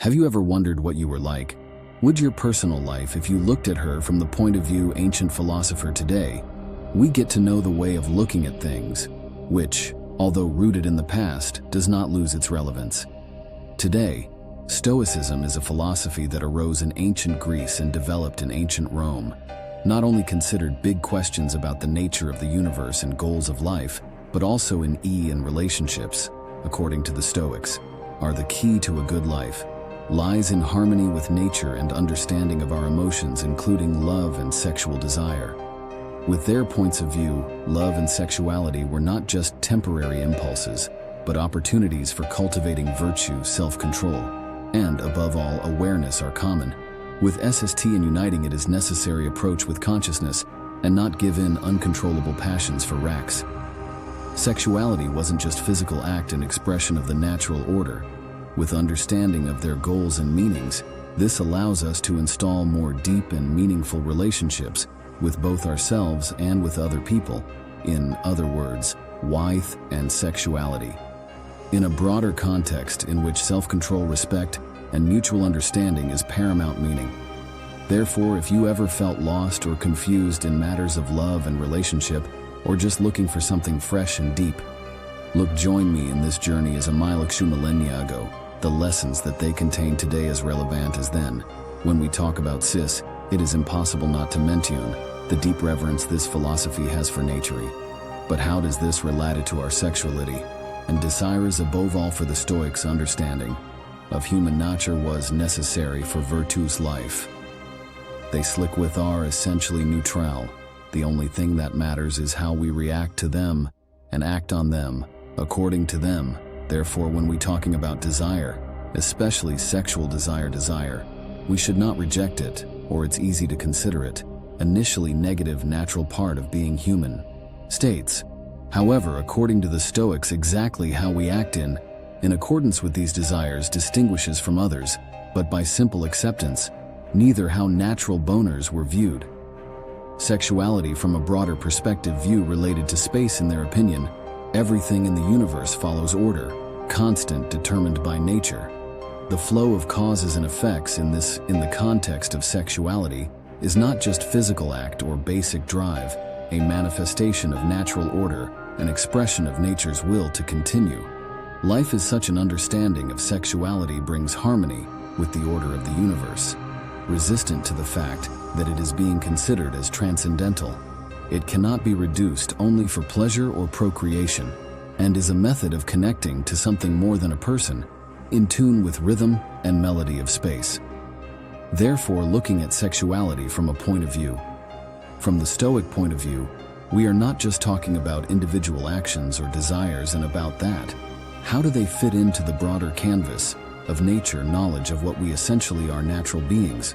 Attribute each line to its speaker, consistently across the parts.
Speaker 1: Have you ever wondered what you were like? Would your personal life if you looked at her from the point of view ancient philosopher today? We get to know the way of looking at things, which, although rooted in the past, does not lose its relevance. Today, Stoicism is a philosophy that arose in ancient Greece and developed in ancient Rome. Not only considered big questions about the nature of the universe and goals of life, but also in and relationships, according to the Stoics, are the key to a good life. Lies in harmony with nature and understanding of our emotions, including love and sexual desire. With their points of view, love and sexuality were not just temporary impulses, but opportunities for cultivating virtue, self-control, and, above all, awareness are common. With SST and uniting it is necessary approach with consciousness and not give in uncontrollable passions for racks. Sexuality wasn't just physical act and expression of the natural order. With understanding of their goals and meanings, this allows us to install more deep and meaningful relationships with both ourselves and with other people. In other words, wife and sexuality. In a broader context in which self-control, respect, and mutual understanding is paramount meaning. Therefore, if you ever felt lost or confused in matters of love and relationship, or just looking for something fresh and deep, join me in this journey as a milikshu millennia ago. The lessons that they contain today as relevant as then. When we talk about cis, it is impossible not to mention the deep reverence this philosophy has for nature. But how does this relate to our sexuality and desires, above all for the Stoics' understanding of human nature was necessary for virtue's life? They slick with are essentially neutral. The only thing that matters is how we react to them and act on them according to them. Therefore, when we talking about desire, especially sexual desire, we should not reject it, or it's easy to consider it initially negative natural part of being human. States, however, according to the Stoics, exactly how we act in accordance with these desires distinguishes from others, but by simple acceptance, neither how natural boners were viewed. Sexuality from a broader perspective view related to space in their opinion, everything in the universe follows order, constant, determined by nature. The flow of causes and effects in the context of sexuality is not just physical act or basic drive, a manifestation of natural order, an expression of nature's will to continue. Life is such an understanding of sexuality brings harmony with the order of the universe, resistant to the fact that it is being considered as transcendental. It cannot be reduced only for pleasure or procreation, and is a method of connecting to something more than a person, in tune with rhythm and melody of space. Therefore, looking at sexuality from a point of view, from the Stoic point of view, we are not just talking about individual actions or desires and about that. How do they fit into the broader canvas of nature, knowledge of what we essentially are, natural beings,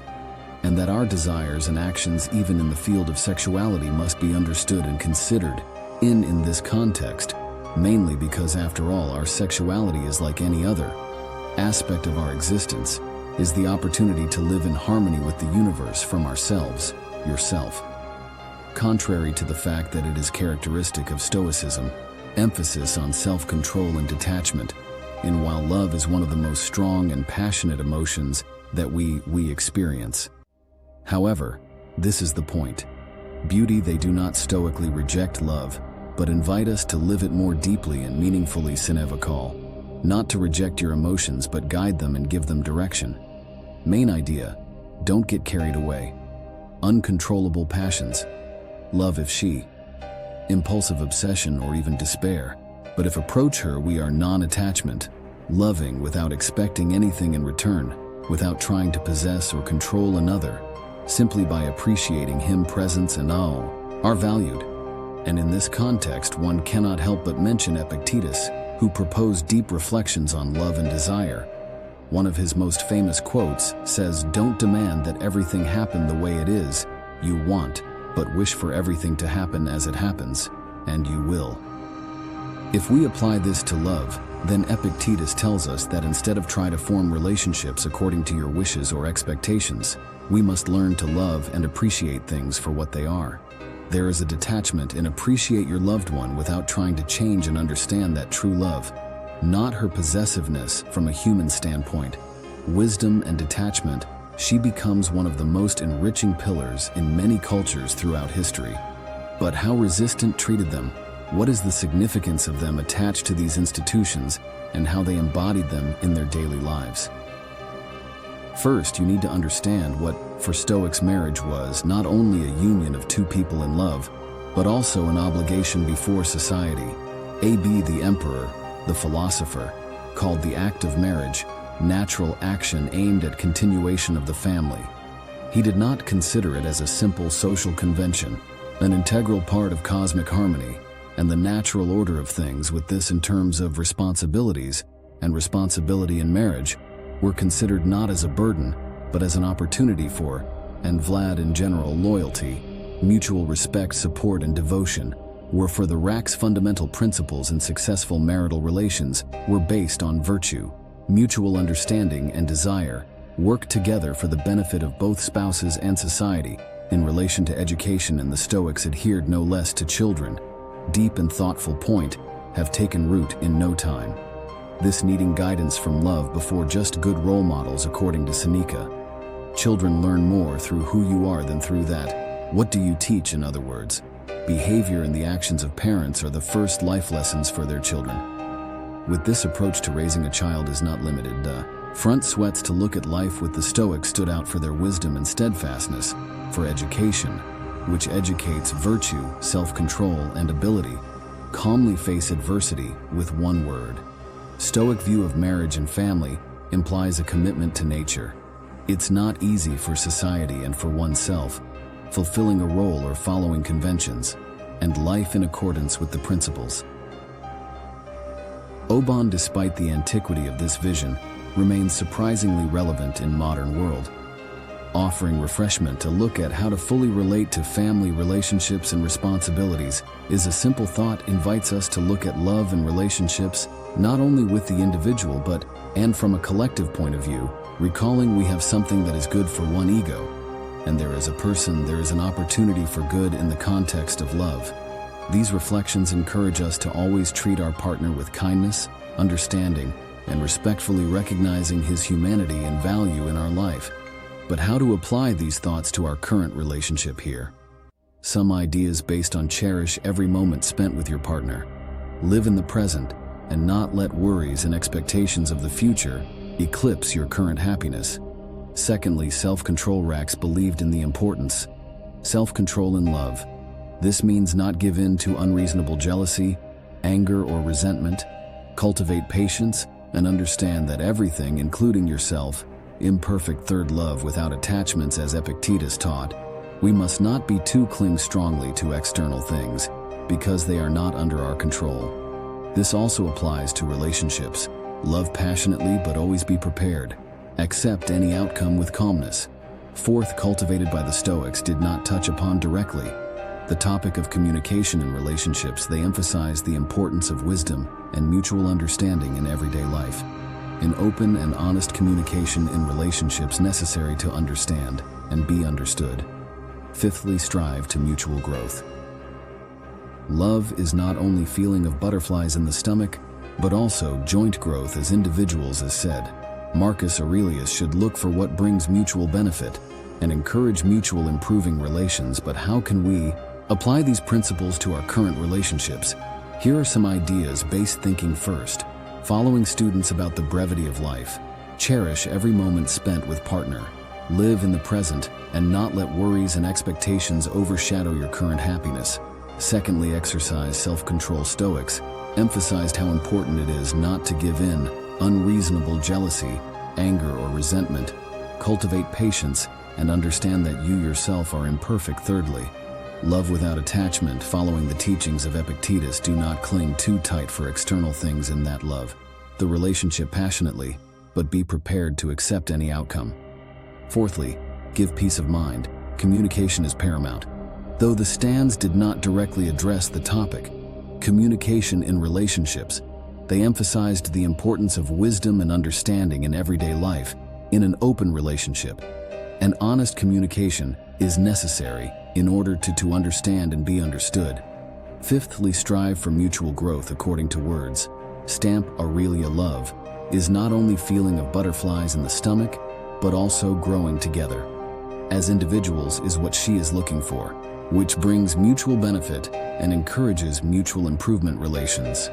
Speaker 1: and that our desires and actions even in the field of sexuality must be understood and considered in this context, mainly because after all our sexuality is like any other aspect of our existence, is the opportunity to live in harmony with the universe from ourselves, yourself. Contrary to the fact that it is characteristic of Stoicism, emphasis on self-control and detachment, and while love is one of the most strong and passionate emotions that we experience. However, this is the point. Beauty, they do not stoically reject love, but invite us to live it more deeply and meaningfully. Sinevakal, not to reject your emotions but guide them and give them direction. Main idea, don't get carried away. Uncontrollable passions. Love if she. Impulsive obsession or even despair. But if approach her we are non-attachment, loving without expecting anything in return, without trying to possess or control another, simply by appreciating him presence and all are valued. And in this context one cannot help but mention Epictetus, who proposed deep reflections on love and desire. One of his most famous quotes says, "Don't demand that everything happen the way it is, you want, but wish for everything to happen as it happens, and you will." If we apply this to love, then Epictetus tells us that instead of trying to form relationships according to your wishes or expectations, we must learn to love and appreciate things for what they are. There is a detachment in appreciate your loved one without trying to change and understand that true love, not her possessiveness from a human standpoint, wisdom, and detachment, she becomes one of the most enriching pillars in many cultures throughout history. But how resistant treated them? What is the significance of them attached to these institutions, and how they embodied them in their daily lives? First, you need to understand what, for Stoics, marriage was not only a union of two people in love, but also an obligation before society. A.B. the Emperor, the philosopher, called the act of marriage natural action aimed at continuation of the family. He did not consider it as a simple social convention, an integral part of cosmic harmony and the natural order of things. With this in terms of responsibilities, and responsibility in marriage were considered not as a burden, but as an opportunity for, and Vlad in general, loyalty, mutual respect, support, and devotion were for the Rack's fundamental principles in successful marital relations were based on virtue, mutual understanding, and desire, work together for the benefit of both spouses and society. In relation to education, and the Stoics adhered no less to children, deep and thoughtful point, have taken root in no time. This needing guidance from love before just good role models, according to Seneca. Children learn more through who you are than through that. What do you teach? In other words, behavior and the actions of parents are the first life lessons for their children. With this approach to raising a child is not limited. Front sweats to look at life with the Stoics stood out for their wisdom and steadfastness, for education, which educates virtue, self-control, and ability, calmly face adversity with one word. Stoic view of marriage and family implies a commitment to nature. It's not easy for society and for oneself, fulfilling a role or following conventions, and life in accordance with the principles. Oban, despite the antiquity of this vision, remains surprisingly relevant in modern world, offering refreshment. To look at how to fully relate to family relationships and responsibilities is a simple thought. Invites us to look at love and relationships not only with the individual but and from a collective point of view, recalling we have something that is good for one ego, and there is a person, there is an opportunity for good in the context of love. These reflections encourage us to always treat our partner with kindness, understanding, and respectfully, recognizing his humanity and value in our life. But how to apply these thoughts to our current relationship here? Some ideas based on: cherish every moment spent with your partner. Live in the present and not let worries and expectations of the future eclipse your current happiness. Secondly, self-control. Rax believed in the importance self-control in love. This means not give in to unreasonable jealousy, anger, or resentment. Cultivate patience and understand that everything, including yourself, imperfect. Third, love without attachments. As Epictetus taught, we must not be too cling strongly to external things because they are not under our control. This also applies to relationships. Love passionately but always be prepared. Accept any outcome with calmness. Fourth, cultivated by the Stoics, did not touch upon directly the topic of communication in relationships. They emphasize the importance of wisdom and mutual understanding in everyday life. An open and honest communication in relationships necessary to understand and be understood. Fifthly, strive to mutual growth. Love is not only feeling of butterflies in the stomach, but also joint growth as individuals. As said, Marcus Aurelius should look for what brings mutual benefit and encourage mutual improving relations. But how can we apply these principles to our current relationships? Here are some ideas based thinking. First, following students about the brevity of life. Cherish every moment spent with partner. Live in the present and not let worries and expectations overshadow your current happiness. Secondly, exercise self-control. Stoics emphasized how important it is not to give in unreasonable jealousy, anger, or resentment. Cultivate patience and understand that you yourself are imperfect. Thirdly, love without attachment. Following the teachings of Epictetus, do not cling too tight for external things in that love the relationship passionately, but be prepared to accept any outcome. Fourthly, give peace of mind. Communication is paramount. Though the stands did not directly address the topic, communication in relationships, they emphasized the importance of wisdom and understanding in everyday life. In an open relationship, an honest communication is necessary in order to understand and be understood. Fifthly, strive for mutual growth. According to words, Stamp Aurelia, love is not only feeling of butterflies in the stomach, but also growing together as individuals is what she is looking for, which brings mutual benefit and encourages mutual improvement relations.